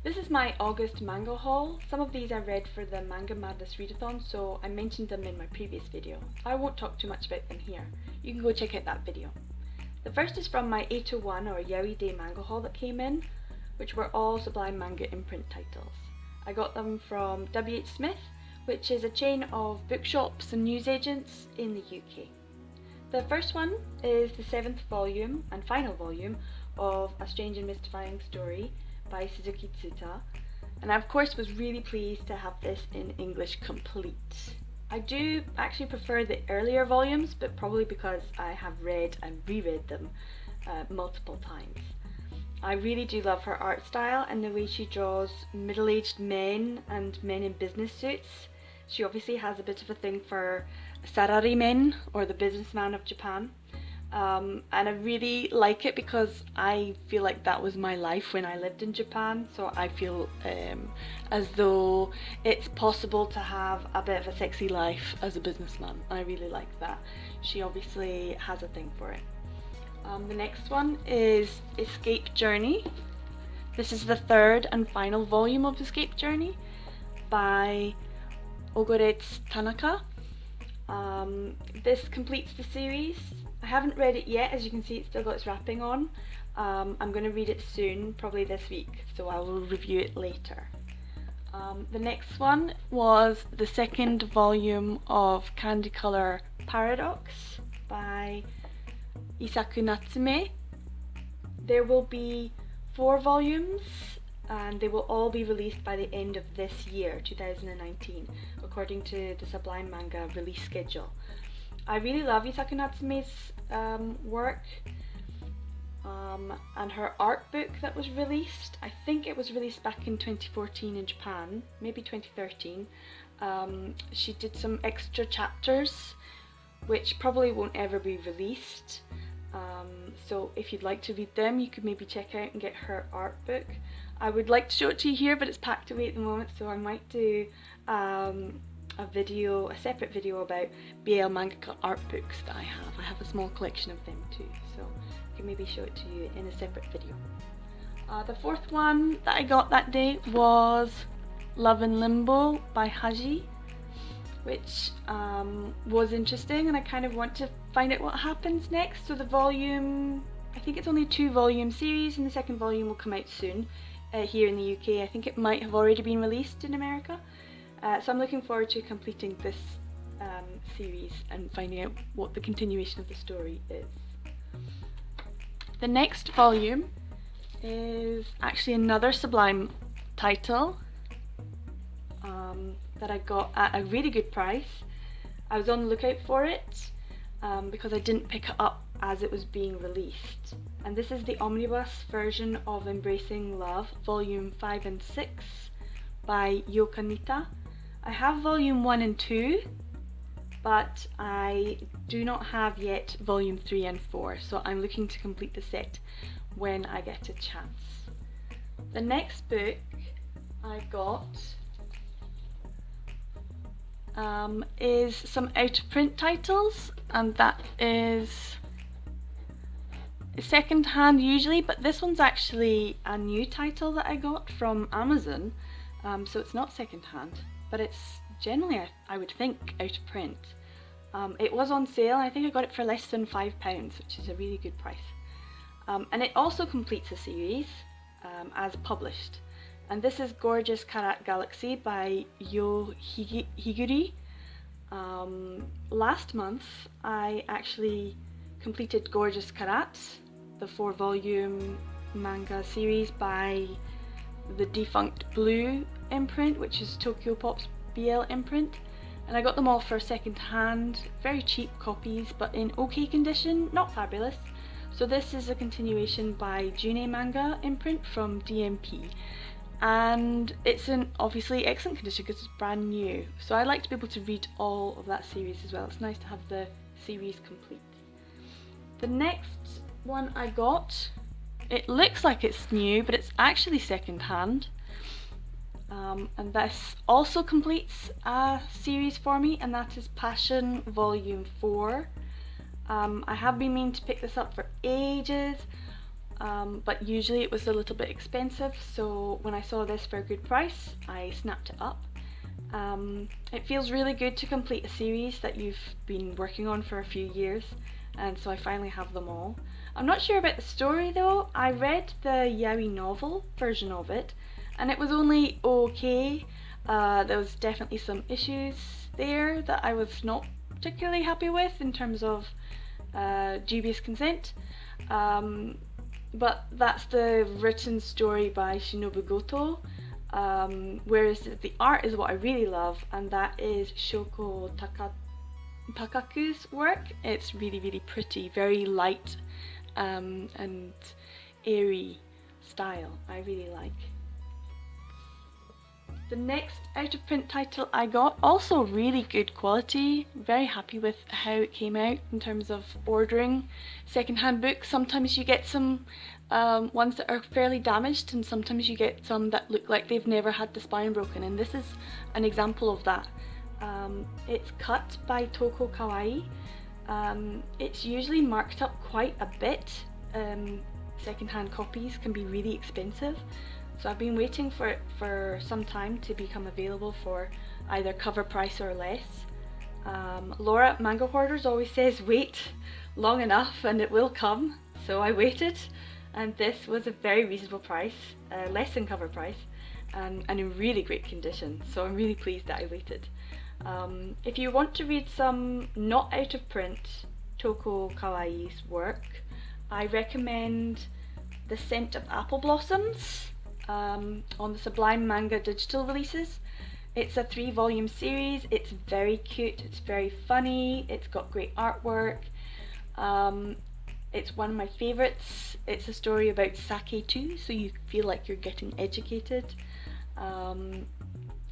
This is my August manga haul. Some of these I read for the Manga Madness readathon, so I mentioned them in my previous video. I won't talk too much about them here. You can go check out that video. The first is from my 801 or Yaoi Day manga haul that came in, which were all Sublime Manga imprint titles. I got them from W.H. Smith, which is a chain of bookshops and newsagents in the UK. The first one is the 7th volume and final volume of A Strange and Mystifying Story by Suzuki Tsuta, and I of course was really pleased to have this in English complete. I do actually prefer the earlier volumes, but probably because I have read and reread them multiple times. I really do love her art style and the way she draws middle-aged men and men in business suits. She obviously has a bit of a thing for sararimen, or the businessman of Japan. And I really like it because I feel like that was my life when I lived in Japan, so I feel as though it's possible to have a bit of a sexy life as a businessman. I really like that. She obviously has a thing for it. The next one is Escape Journey. This is the third and final volume of Escape Journey by Ogoretsu Tanaka. This completes the series. I haven't read it yet, as you can see it's still got its wrapping on. I'm going to read it soon, probably this week, so I will review it later. The next one was the second volume of Candy Color Paradox by Isaku Natsume. There will be 4 volumes and they will all be released by the end of this year, 2019, according to the Sublime Manga release schedule. I really love Isaku Natsume's work and her art book that was released. I think it was released back in 2014 in Japan, maybe 2013. She did some extra chapters which probably won't ever be released. So if you'd like to read them, you could maybe check out and get her art book. I would like to show it to you here, but it's packed away at the moment, so I might do a separate video about BL manga art books that I have. I have a small collection of them too, so I can maybe show it to you in a separate video. The fourth one that I got that day was Love in Limbo by Haji, which was interesting, and I kind of want to find out what happens next. So the volume, I think it's only a 2-volume series, and the second volume will come out soon here in the UK. I think it might have already been released in America. So I'm looking forward to completing this series and finding out what the continuation of the story is. The next volume is actually another Sublime title that I got at a really good price. I was on the lookout for it because I didn't pick it up as it was being released. And this is the omnibus version of Embracing Love, volume 5 and 6 by Yokanita. I have volume 1 and 2, but I do not have yet volume 3 and 4, so I'm looking to complete the set when I get a chance. The next book I got is some out of print titles, and that is second hand usually, but this one's actually a new title that I got from Amazon, so it's not second hand, but it's generally, I would think, out of print. It was on sale, and I think I got it for less than £5, which is a really good price. And it also completes a series as published. And this is Gorgeous Carat Galaxy by Yo Higuri. Last month I actually completed Gorgeous Carat, the 4-volume manga series by the defunct Blue imprint, which is Tokyo Pop's BL imprint, and I got them all for second hand, very cheap copies, but in okay condition, not fabulous. So this is a continuation by June Manga imprint from DMP, and it's in obviously excellent condition because it's brand new, so I like to be able to read all of that series as well. It's nice to have the series complete. The next one I got, it looks like it's new, but it's actually second hand. And this also completes a series for me, and that is Passion Volume 4. I have been meaning to pick this up for ages, but usually it was a little bit expensive, so when I saw this for a good price, I snapped it up. It feels really good to complete a series that you've been working on for a few years, and so I finally have them all. I'm not sure about the story though. I read the yaoi novel version of it, and it was only okay. There was definitely some issues there that I was not particularly happy with in terms of dubious consent. But that's the written story by Shinobu Goto, whereas the art is what I really love, and that is Shoko Takaku's work. It's really, really pretty, very light and airy style. I really like. The next out of print title I got, also really good quality, very happy with how it came out in terms of ordering secondhand books. Sometimes you get some ones that are fairly damaged, and sometimes you get some that look like they've never had the spine broken, and this is an example of that. It's cut by Toko Kawaii. It's usually marked up quite a bit. Secondhand copies can be really expensive. So I've been waiting for it for some time to become available for either cover price or less. Laura at Manga Hoarders always says wait long enough and it will come, so I waited, and this was a very reasonable price, less than cover price, and in really great condition, so I'm really pleased that I waited. If you want to read some not out of print Toko Kawaii's work, I recommend The Scent of Apple Blossoms on the Sublime Manga digital releases. It's a 3-volume series. It's very cute, it's very funny, it's got great artwork. It's one of my favourites. It's a story about sake too, so you feel like you're getting educated. I'm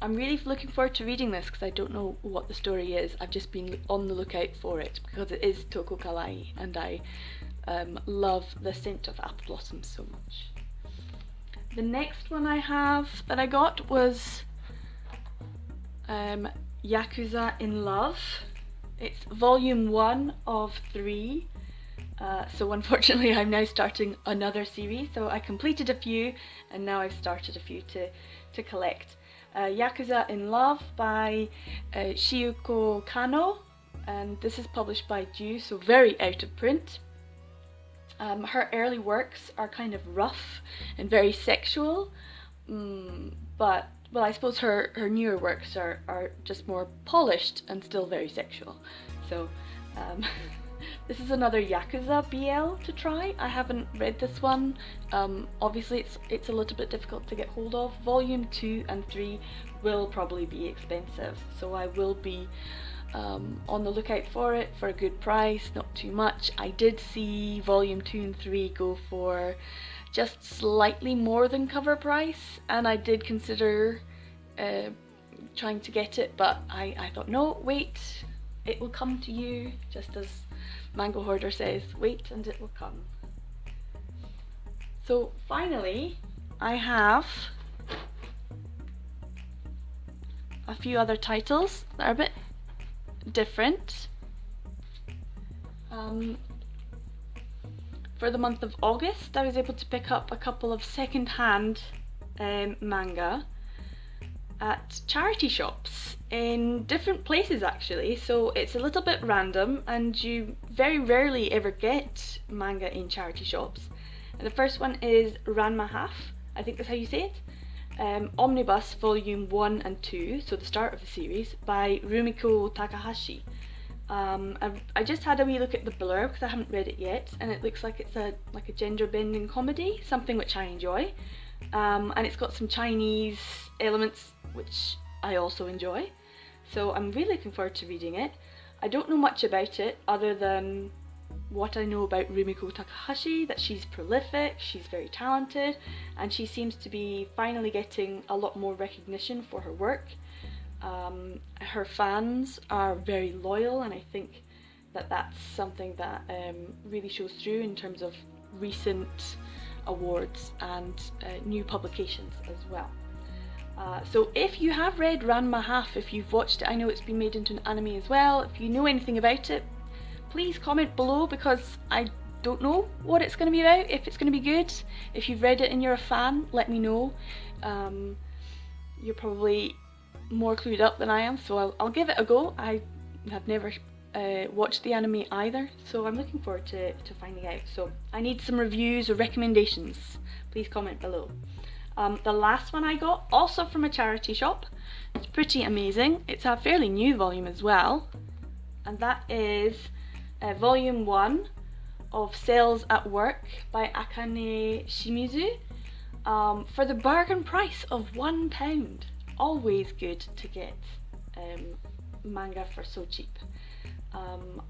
really looking forward to reading this because I don't know what the story is. I've just been on the lookout for it because it is Toko Kawaii, and I love The Scent of Apple Blossoms so much. The next one I have that I got was Yakuza in Love. It's volume 1 of 3. So unfortunately I'm now starting another series. So I completed a few and now I've started a few to collect. Yakuza in Love by Shiuko Kano, and this is published by Ju, so very out of print. Her early works are kind of rough and very sexual, but well, I suppose her newer works are just more polished and still very sexual. So this is another Yakuza BL to try. I haven't read this one. Obviously it's a little bit difficult to get hold of. Volume 2 and 3 will probably be expensive, so I will be on the lookout for it for a good price, not too much. I did see volume 2 and 3 go for just slightly more than cover price, and I did consider trying to get it, but I thought, no, wait, it will come to you, just as Manga Hoarder says, wait and it will come. So finally, I have a few other titles that are a bit different. For the month of August, I was able to pick up a couple of second-hand manga at charity shops in different places actually, so it's a little bit random and you very rarely ever get manga in charity shops. And the first one is Ranma Half, I think that's how you say it. Omnibus Volume 1 and 2, so the start of the series, by Rumiko Takahashi. I just had a wee look at the blurb because I haven't read it yet, and it looks like it's a gender-bending comedy, something which I enjoy. And it's got some Chinese elements which I also enjoy, so I'm really looking forward to reading it. I don't know much about it other than what I know about Rumiko Takahashi, that she's prolific, she's very talented, and she seems to be finally getting a lot more recognition for her work. Her fans are very loyal, and I think that that's something that really shows through in terms of recent awards and new publications as well. So if you have read Ranma Half, if you've watched it, I know it's been made into an anime as well, if you know anything about it, please comment below, because I don't know what it's going to be about, if it's going to be good. If you've read it and you're a fan, let me know. You're probably more clued up than I am, so I'll give it a go. I have never watched the anime either, so I'm looking forward to finding out. So I need some reviews or recommendations. Please comment below. The last one I got, also from a charity shop. It's pretty amazing. It's a fairly new volume as well, and that is volume 1 of Sales at Work by Akane Shimizu, for the bargain price of £1. Always good to get manga for so cheap.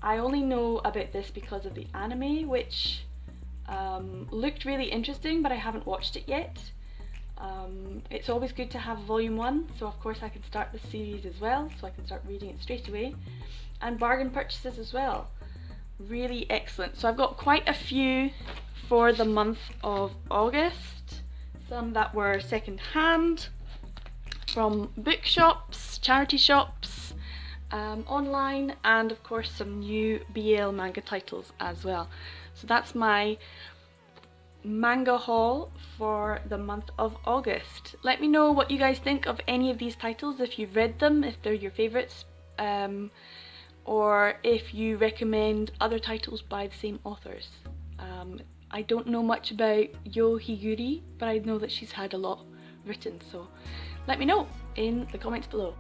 I only know about this because of the anime, which looked really interesting, but I haven't watched it yet. It's always good to have volume 1, so of course I can start the series as well, so I can start reading it straight away. And bargain purchases as well. Really excellent. So I've got quite a few for the month of August. Some that were second hand, from bookshops, charity shops, online, and of course some new BL manga titles as well. So that's my manga haul for the month of August. Let me know what you guys think of any of these titles, if you've read them, if they're your favourites, or if you recommend other titles by the same authors. I don't know much about Yo Higuri, but I know that she's had a lot written, so let me know in the comments below.